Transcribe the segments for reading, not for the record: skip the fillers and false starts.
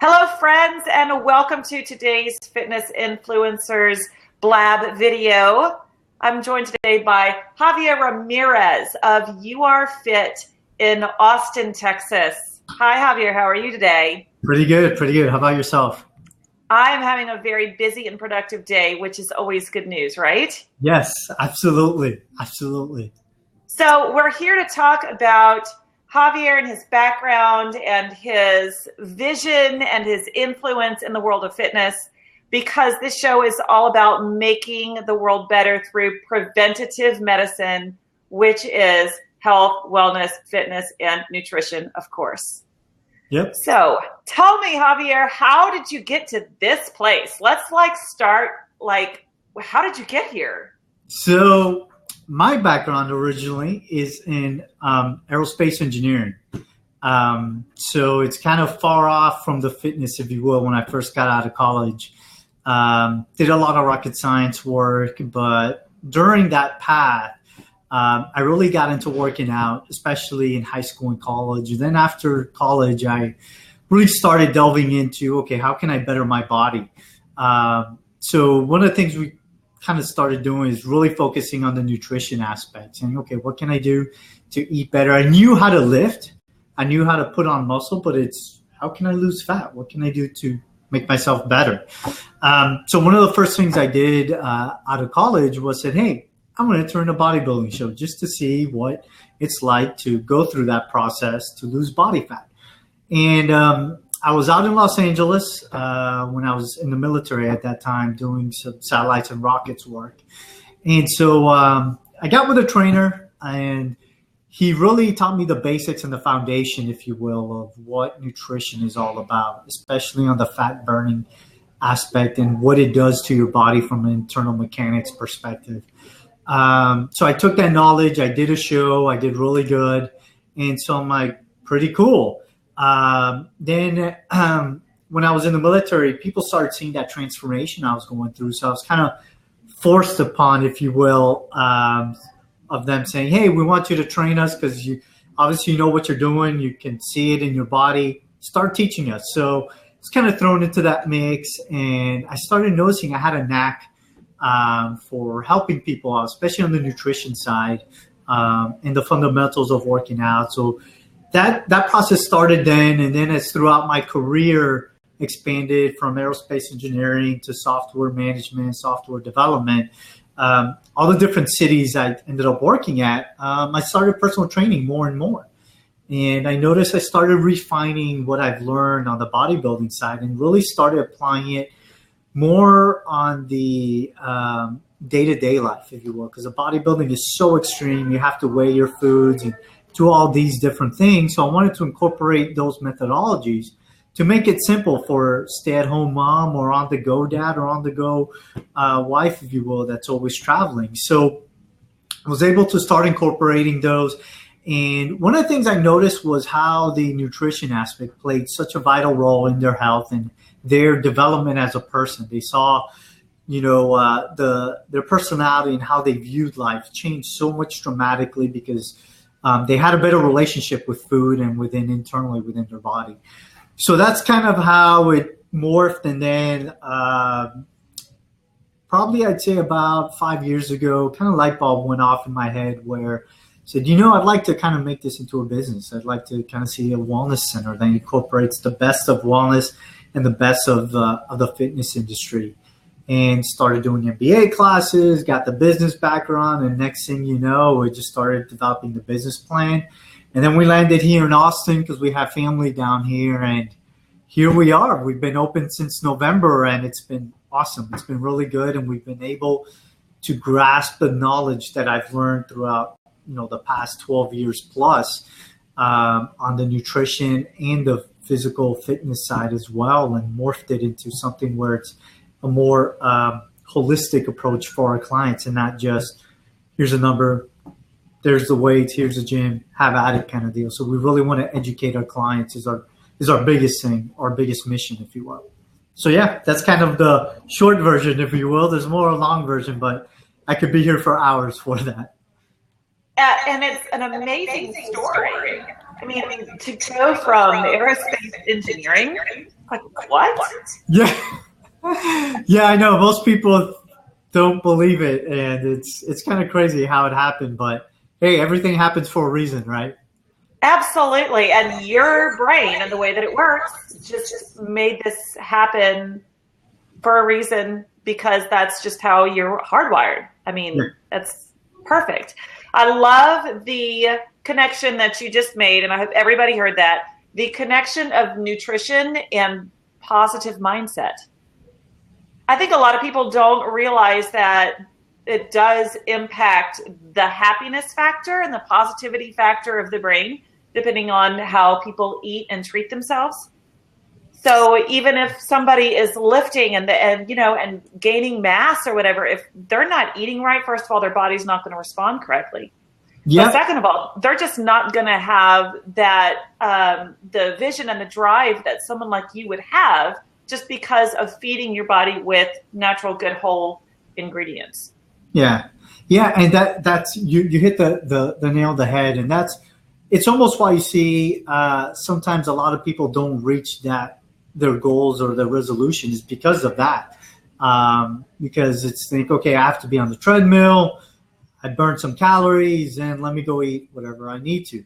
Hello, friends, and welcome to today's Fitness Influencers Blab video. I'm joined today by Xavier Ramirez of You Are Fit in Austin, Texas. Hi, Javier. How are you today? Pretty good, pretty good. How about yourself? I'm having a very busy and productive day, which is always good news, right? Yes, absolutely. Absolutely. So we're here to talk about Javier and his background and his vision and his influence in the world of fitness, because this show is all about making the world better through preventative medicine, which is health, wellness, fitness, and nutrition, of course. Yep. So tell me, Javier, how did you get to this place? Let's start, how did you get here? So my background originally is in aerospace engineering. So it's kind of far off from the fitness, if you will, when I first got out of college. Did a lot of rocket science work, but during that path, I really got into working out, especially in high school and college. And then after college, I really started delving into, okay, how can I better my body? So one of the things we kind of started doing is really focusing on the nutrition aspect, saying, okay, what can I do to eat better? I knew how to lift. I knew how to put on muscle, but it's how can I lose fat? What can I do to make myself better? So one of the first things I did out of college was said, hey, I'm going to turn a bodybuilding show just to see what it's like to go through that process to lose body fat. And I was out in Los Angeles when I was in the military at that time doing some satellites and rockets work. And so I got with a trainer, and he really taught me the basics and the foundation, if you will, of what nutrition is all about, especially on the fat burning aspect and what it does to your body from an internal mechanics perspective. So I took that knowledge, I did a show, I did really good. And so I'm like, pretty cool. Then when I was in the military, people started seeing that transformation I was going through. So I was kind of forced upon, if you will, of them saying, hey, we want you to train us because you obviously know what you're doing. You can see it in your body. Start teaching us. So it's kind of thrown into that mix. And I started noticing I had a knack for helping people out, especially on the nutrition side and the fundamentals of working out. So that process started then, and then as throughout my career expanded from aerospace engineering to software management, software development, all the different cities I ended up working at, I started personal training more and more. And I noticed I started refining what I've learned on the bodybuilding side and really started applying it more on the day-to-day life, if you will, because the bodybuilding is so extreme. You have to weigh your foods and do all these different things. So I wanted to incorporate those methodologies to make it simple for stay-at-home mom or on-the-go dad or on-the-go wife, if you will, that's always traveling. So I was able to start incorporating those. And one of the things I noticed was how the nutrition aspect played such a vital role in their health and their development as a person. They saw, their personality and how they viewed life changed so much dramatically because they had a better relationship with food and internally within their body. So that's kind of how it morphed. And then probably I'd say about 5 years ago, kind of light bulb went off in my head where I said, I'd like to kind of make this into a business. I'd like to kind of see a wellness center that incorporates the best of wellness and the best of the fitness industry, and started doing MBA classes, got the business background, and next thing you know, we just started developing the business plan. And then we landed here in Austin because we have family down here, and here we are. We've been open since November, and it's been awesome. It's been really good, and we've been able to grasp the knowledge that I've learned throughout the past 12 years plus on the nutrition and the physical fitness side as well, and morphed it into something where it's a more holistic approach for our clients and not just here's a number, there's the weights, here's the gym, have at it kind of deal. So we really want to educate our clients is our biggest thing, our biggest mission, if you will. So yeah, that's kind of the short version, if you will. There's more a long version, but I could be here for hours for that. And it's an amazing story. I mean, to go from aerospace engineering Like, what? Yeah. Yeah, I know. Most people don't believe it, and it's kind of crazy how it happened. But hey, everything happens for a reason, right? Absolutely. And your brain and the way that it works just made this happen for a reason, because that's just how you're hardwired. I mean, Yeah. that's perfect. I love the connection that you just made, and I hope everybody heard that. The connection of nutrition and positive mindset. I think a lot of people don't realize that it does impact the happiness factor and the positivity factor of the brain, depending on how people eat and treat themselves. So even if somebody is lifting and gaining mass or whatever, if they're not eating right, first of all, their body's not going to respond correctly. Yeah. But second of all, they're just not going to have that the vision and the drive that someone like you would have, just because of feeding your body with natural, good, whole ingredients. Yeah, yeah, and that's you hit the nail on the head, and it's almost why you see sometimes a lot of people don't reach their goals or their resolution is because of that. Because it's think, okay, I have to be on the treadmill, I burn some calories, and let me go eat whatever I need to.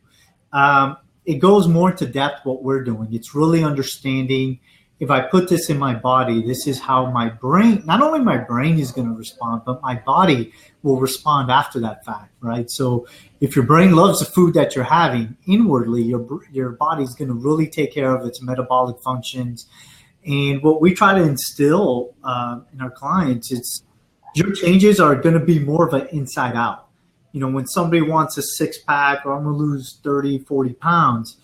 It goes more into depth what we're doing. It's really understanding, if I put this in my body, this is how my brain, not only my brain is going to respond, but my body will respond after that fact, right? So if your brain loves the food that you're having inwardly, your body's going to really take care of its metabolic functions. And what we try to instill in our clients, it's your changes are going to be more of an inside out. You know, when somebody wants a six pack or I'm going to lose 30, 40 pounds,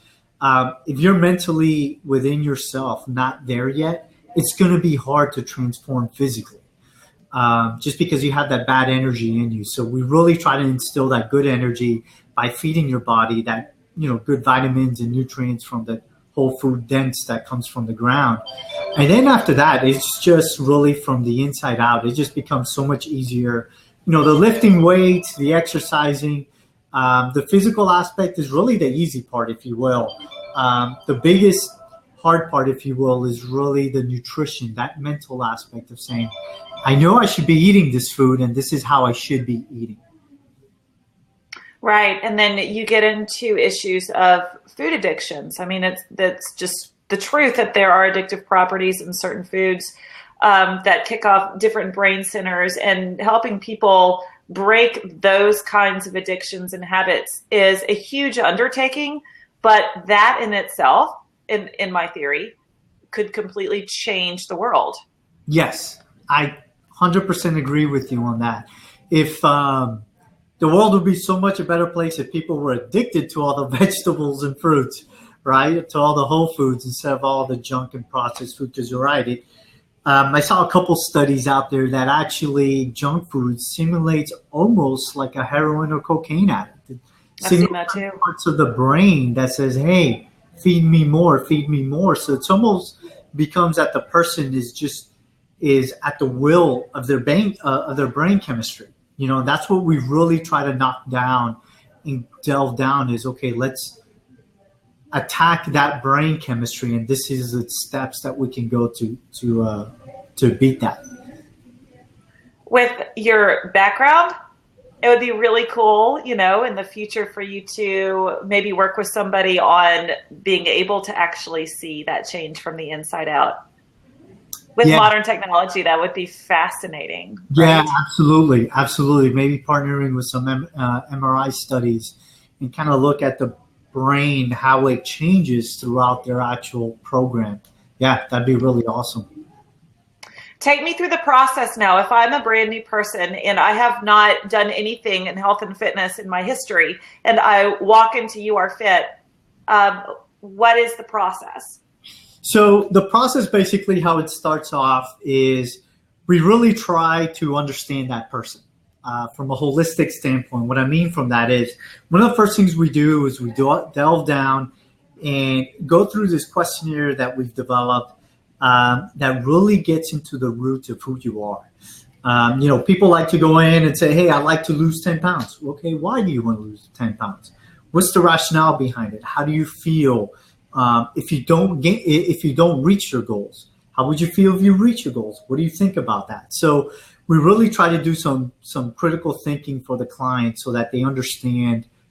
if you're mentally within yourself not there yet, it's going to be hard to transform physically, just because you have that bad energy in you. So we really try to instill that good energy by feeding your body that, good vitamins and nutrients from the whole food dense that comes from the ground. And then after that, it's just really from the inside out. It just becomes so much easier. The lifting weights, the exercising, the physical aspect is really the easy part, if you will. The biggest hard part, if you will, is really the nutrition, that mental aspect of saying, I know I should be eating this food and this is how I should be eating. Right. And then you get into issues of food addictions. I mean, that's just the truth that there are addictive properties in certain foods that kick off different brain centers, and helping people break those kinds of addictions and habits is a huge undertaking. But that in itself, in my theory, could completely change the world. Yes, I 100% agree with you on that. If the world would be so much a better place if people were addicted to all the vegetables and fruits, right? To all the whole foods instead of all the junk and processed food. Because you're right. I saw a couple studies out there that actually junk food simulates almost like a heroin or cocaine addict. I've seen that too. Parts of the brain that says, hey, feed me more, feed me more. So it's almost becomes that the person is at the will of their brain chemistry. And that's what we really try to knock down and delve down is, okay, let's attack that brain chemistry. And this is the steps that we can go to beat that. With your background, it would be really cool, in the future for you to maybe work with somebody on being able to actually see that change from the inside out. With modern technology, that would be fascinating. Yeah, right? Absolutely. Absolutely. Maybe partnering with some MRI studies and kind of look at the brain, how it changes throughout their actual program. Yeah, that'd be really awesome. Take me through the process now. If I'm a brand new person and I have not done anything in health and fitness in my history, and I walk into You Are Fit, what is the process? So the process, basically how it starts off is we really try to understand that person from a holistic standpoint. What I mean from that is one of the first things we do is we delve down and go through this questionnaire that we've developed that really gets into the roots of who you are. People like to go in and say, hey, I'd like to lose 10 pounds. Okay, why do you want to lose 10 pounds? What's the rationale behind it? How do you feel? if you don't reach your goals? How would you feel if you reach your goals? What do you think about that? So we really try to do some critical thinking for the client so that they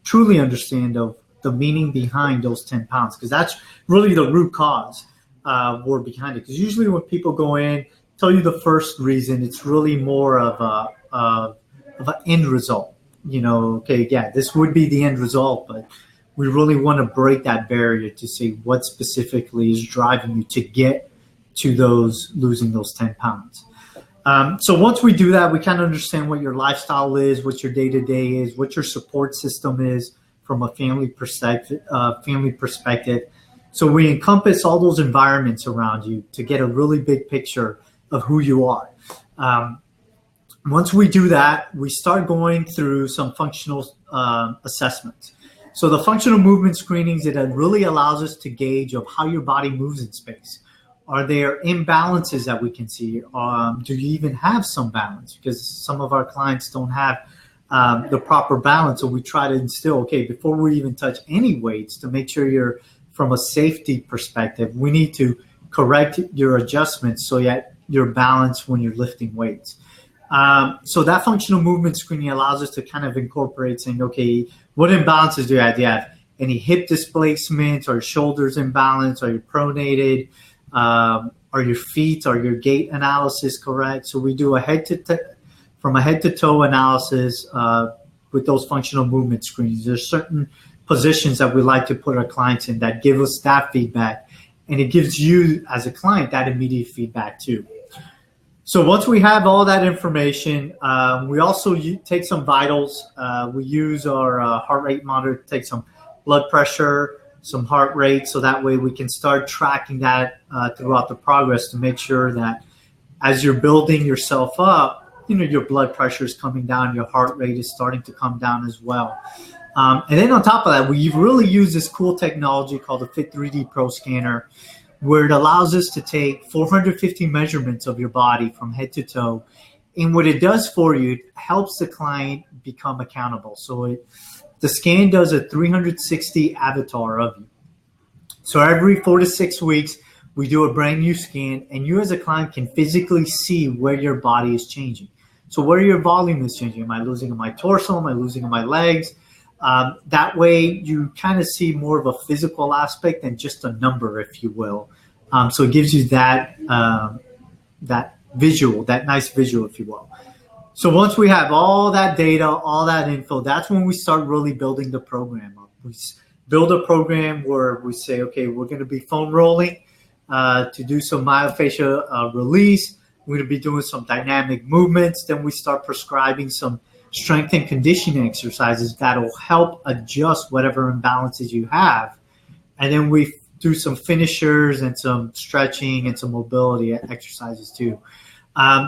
truly understand of the meaning behind those 10 pounds, because that's really the root cause we're behind it. Because usually when people go in, tell you the first reason, it's really more of an end result. Okay, yeah, this would be the end result, but we really want to break that barrier to see what specifically is driving you to get to losing those 10 pounds. So once we do that, we kind of understand what your lifestyle is, what your day-to-day is, what your support system is from a family perspective. So we encompass all those environments around you to get a really big picture of who you are. Once we do that, we start going through some functional assessments. So the functional movement screenings, it really allows us to gauge of how your body moves in space. Are there imbalances that we can see? Do you even have some balance? Because some of our clients don't have the proper balance. So we try to instill, okay, before we even touch any weights, to make sure you're, from a safety perspective, we need to correct your adjustments so that you're balanced when you're lifting weights. So that functional movement screening allows us to kind of incorporate saying, okay, what imbalances do you have? Do you have any hip displacements? Are your shoulders imbalanced? Are you pronated? Are your feet, are your gait analysis correct? So we do from a head to toe analysis with those functional movement screens. There's certain positions that we like to put our clients in that give us that feedback, and it gives you as a client that immediate feedback too. So once we have all that information, we also take some vitals. We use our heart rate monitor to take some blood pressure, some heart rate, so that way we can start tracking that throughout the progress to make sure that as you're building yourself up, your blood pressure is coming down, your heart rate is starting to come down as well. And then on top of that, we really use this cool technology called the Fit 3D Pro Scanner, where it allows us to take 450 measurements of your body from head to toe. And what it does for you, it helps the client become accountable. So the scan does a 360 avatar of you. So every 4 to 6 weeks, we do a brand new scan, and you as a client can physically see where your body is changing. So where your volume is changing. Am I losing in my torso? Am I losing in my legs? That way you kind of see more of a physical aspect than just a number, if you will. So it gives you that visual, that nice visual, if you will. So once we have all that data, all that info, that's when we start really building the program up. We build a program where we say, okay, we're going to be foam rolling to do some myofascial release. We're going to be doing some dynamic movements. Then we start prescribing some strength and conditioning exercises that will help adjust whatever imbalances you have. And then we do some finishers and some stretching and some mobility exercises too.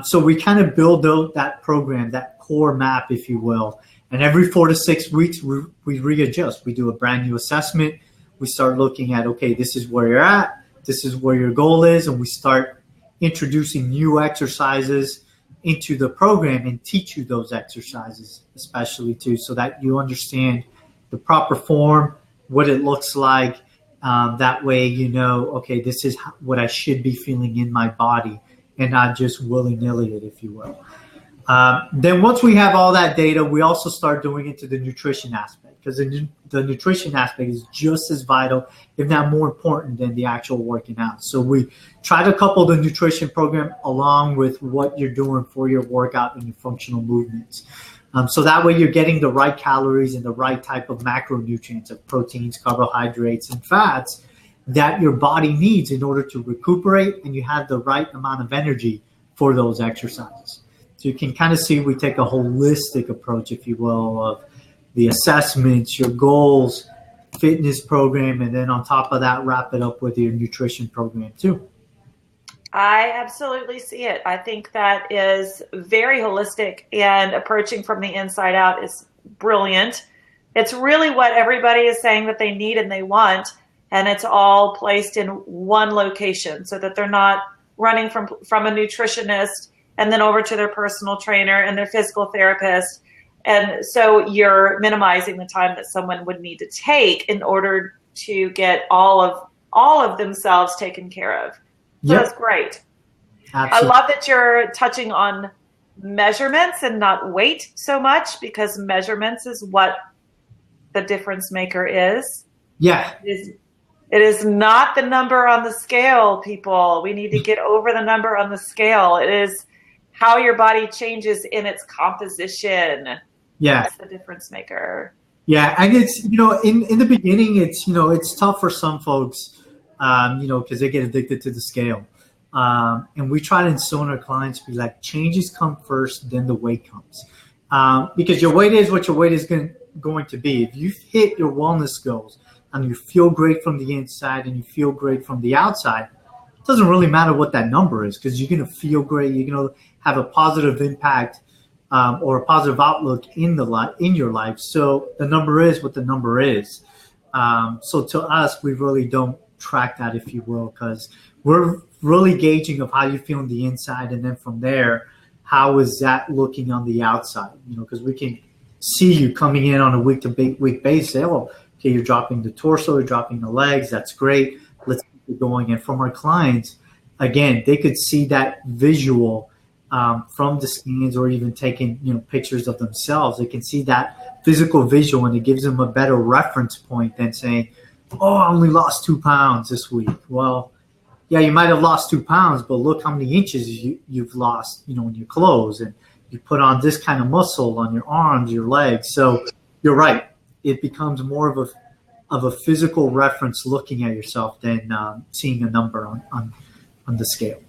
So we kind of build out that program, that core map, if you will. And every 4 to 6 weeks, we readjust. We do a brand new assessment. We start looking at, okay, this is where you're at. This is where your goal is. And we start introducing new exercises into the program and teach you those exercises, especially too, so that you understand the proper form, what it looks like. That way, okay, this is what I should be feeling in my body and not just willy-nilly it, if you will. Then once we have all that data, we also start doing into the nutrition aspect, because the nutrition aspect is just as vital, if not more important, than the actual working out. So we try to couple the nutrition program along with what you're doing for your workout and your functional movements. So that way you're getting the right calories and the right type of macronutrients of proteins, carbohydrates, and fats that your body needs in order to recuperate, and you have the right amount of energy for those exercises. So you can kind of see we take a holistic approach, if you will, of the assessments, your goals, fitness program, and then on top of that, wrap it up with your nutrition program too. I absolutely see it. I think that is very holistic, and approaching from the inside out is brilliant. It's really what everybody is saying that they need and they want, and it's all placed in one location so that they're not running from a nutritionist and then over to their personal trainer and their physical therapist. And so you're minimizing the time that someone would need to take in order to get all all of themselves taken care of. So Yep. that's great. Absolutely. I love that you're touching on measurements and not weight so much, because measurements is what the difference maker is. Yeah. It is not the number on the scale, people. We need to get over the number on the scale. It is how your body changes in its composition. Yeah. That's the difference maker. Yeah. And it's, in the beginning, it's, it's tough for some folks, because they get addicted to the scale. And we try to instill in our clients, be like, changes come first, then the weight comes. Because your weight is what your weight is going to be. If you hit your wellness goals and you feel great from the inside and you feel great from the outside, it doesn't really matter what that number is, because you're going to feel great. You're going to have a positive impact or a positive outlook in your life. So the number is what the number is. So to us, we really don't track that, if you will, because we're really gauging of how you feel on the inside, and then from there, how is that looking on the outside? Because we can see you coming in on a week-to-week basis. Say, oh, okay, you're dropping the torso, you're dropping the legs. That's great. Let's keep it going. And from our clients, again, they could see that visual from the scans, or even taking pictures of themselves. They can see that physical visual, and it gives them a better reference point than saying, oh, I only lost 2 pounds this week. Well, yeah, you might have lost 2 pounds, but look how many inches you've lost, in your clothes, and you put on this kind of muscle on your arms, your legs. So you're right. It becomes more of a physical reference looking at yourself than seeing a number on the scale.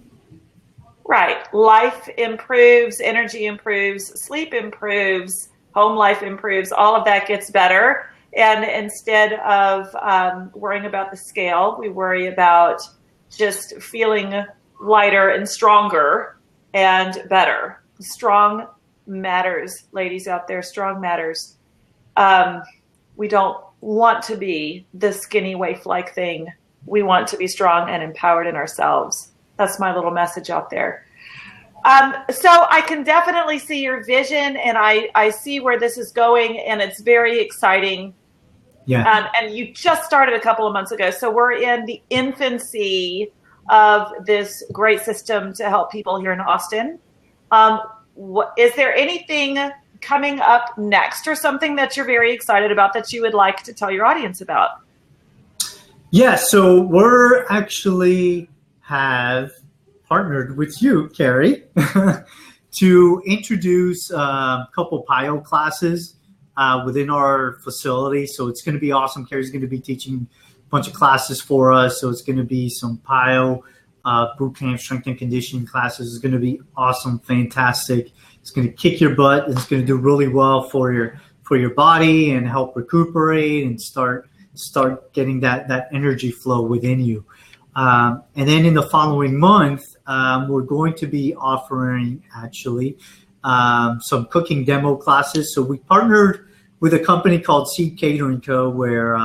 Right. Life improves, energy improves, sleep improves, home life improves. All of that gets better. And instead of worrying about the scale, we worry about just feeling lighter and stronger and better. Strong matters, ladies out there. Strong matters. We don't want to be the skinny waif-like thing. We want to be strong and empowered in ourselves. That's my little message out there. So I can definitely see your vision, and I see where this is going, and it's very exciting. Yeah. And you just started a couple of months ago. So we're in the infancy of this great system to help people here in Austin. Is there anything coming up next, or something that you're very excited about that you would like to tell your audience about? Yeah, so we're actually have partnered with you, Carrie, to introduce a couple PIO classes within our facility. So it's going to be awesome. Carrie's going to be teaching a bunch of classes for us. So it's going to be some PIO boot camp, strength and conditioning classes. It's going to be awesome, fantastic. It's going to kick your butt, and it's going to do really well for your body and help recuperate and start getting that energy flow within you. And then in the following month, we're going to be offering actually some cooking demo classes. So we partnered with a company called Seed Catering Co., where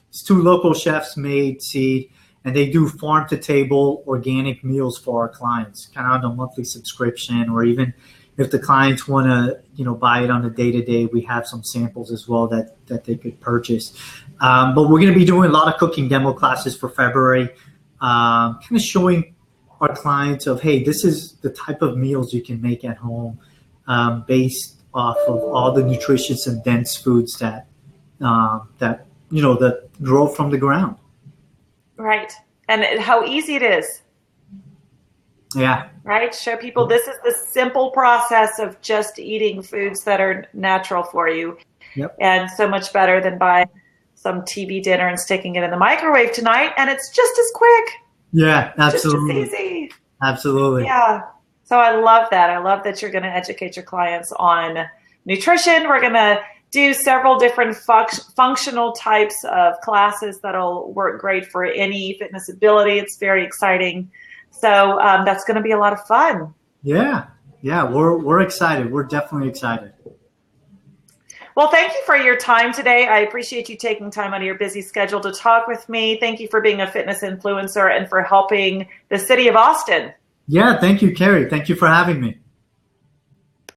it's 2 local chefs made Seed, and they do farm-to-table organic meals for our clients, kind of on a monthly subscription, or even if the clients want to, buy it on a day-to-day, we have some samples as well that they could purchase. But we're going to be doing a lot of cooking demo classes for February, kind of showing our clients of, hey, this is the type of meals you can make at home based off of all the nutritious and dense foods that grow from the ground. Right. And how easy it is. Yeah. Right. Show people this is the simple process of just eating foods that are natural for you. Yep. And so much better than buying some TV dinner and sticking it in the microwave tonight. And it's just as quick. Yeah, absolutely. Just as easy. Absolutely. Yeah. So I love that. I love that you're going to educate your clients on nutrition. We're going to do several different functional types of classes that'll work great for any fitness ability. It's very exciting. So that's going to be a lot of fun. Yeah. We're excited. We're definitely excited. Well, thank you for your time today. I appreciate you taking time out of your busy schedule to talk with me. Thank you for being a fitness influencer and for helping the city of Austin. Yeah, thank you, Carrie. Thank you for having me.